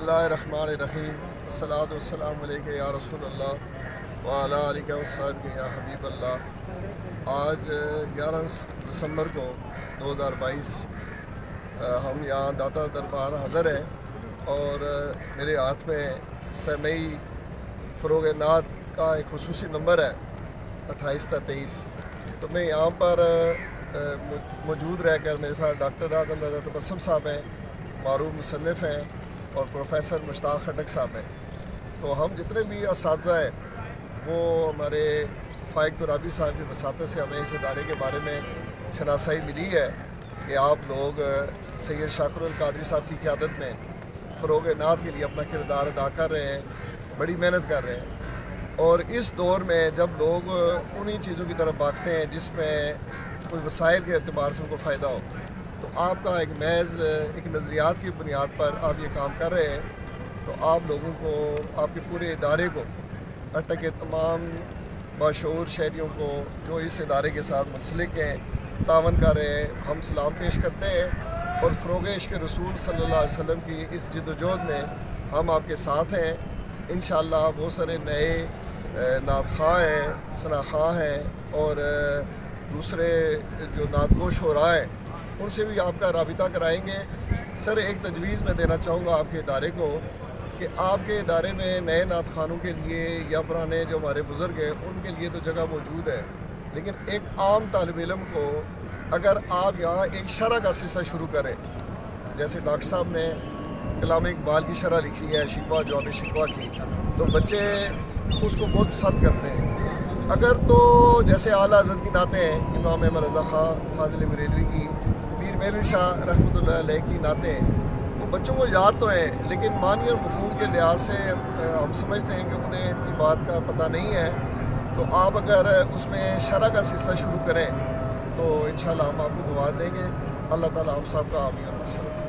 बिस्मिल्लाहिर्रहमानिर्रहीम अस्सलातु वस्सलामु अलैका या रसूल अल्लाह व अला आलिका व सहाबिका या हबीब अल्लाह। आज 11 दिसंबर को 2022 हम यहाँ दाता दरबार हाज़िर हैं और मेरे हाथ में समई फ़रोग़ नात का एक खुसूसी नंबर है 28 था 23। तो मैं यहाँ पर मौजूद रहकर मेरे साथ डॉक्टर आज़म रज़ा तबस्सुम साहब हैं, मारूफ मुसन्निफ़ हैं और प्रोफेसर मुश्ताक खटक साहब हैं। तो हम जितने भी असातिज़ा हैं वो हमारे फ़ाइक तुराबी साहब की वसातत से हमें इस इदारे के बारे में शनासाई मिली है कि आप लोग सैयद शाकिरुल कादरी साहब की क़यादत में फ़रोग़ नात के लिए अपना किरदार अदा कर रहे हैं, बड़ी मेहनत कर रहे हैं। और इस दौर में जब लोग उन्हीं चीज़ों की तरफ भागते हैं जिसमें कोई वसाइल के अतबार से उनको फ़ायदा हो, तो आपका एक महज़ एक नज़रियात की बुनियाद पर आप ये काम कर रहे हैं। तो आप लोगों को, आपके पूरे इदारे को, अटक के तमाम बाशऊर शहरियों को जो इस इदारे के साथ मुंसलिक हैं, तावन कर रहे हैं, हम सलाम पेश करते हैं। और फ़रोग़ इश्क़ रसूल सल्लल्लाहु अलैहि वसल्लम की इस जद्दोजहद में हम आपके साथ हैं। इंशाअल्लाह बहुत सारे नए नात ख़्वाह हैं, सना ख़्वाह हैं और दूसरे जो नातगोश हो रहा है उनसे भी आपका राबिता कराएंगे। सर, एक तजवीज़ मैं देना चाहूँगा आपके इदारे को कि आपके इदारे में नए नात ख़्वानों के लिए या पुराने जो हमारे बुज़ुर्ग हैं उनके लिए तो जगह मौजूद है, लेकिन एक आम तालिब इल्म को अगर आप यहाँ एक शरह का सिलसिला शुरू करें, जैसे डॉक्टर साहब ने कलाम इकबाल की शरह लिखी है, शिकवा जवाब शिकवा की, तो बच्चे उसको बहुत पसंद करते हैं। अगर तो जैसे आला हज़रत की नातें हैं, इमाम अहमद रज़ा ख़ां, फ़ाज़िल बरेलवी की, पीर मेहर शाह रहमतुल्लाह अलैह की नातें हैं, वो बच्चों को याद तो हैं लेकिन मानी और मफ़हूम के लिहाज से हम समझते हैं कि उन्हें इतनी बात का पता नहीं है। तो आप अगर उसमें शरह का सिलसिला शुरू करें तो इंशाअल्लाह हम आपको दुआ देंगे। अल्लाह ताला हम सब का आमीन और नसीब।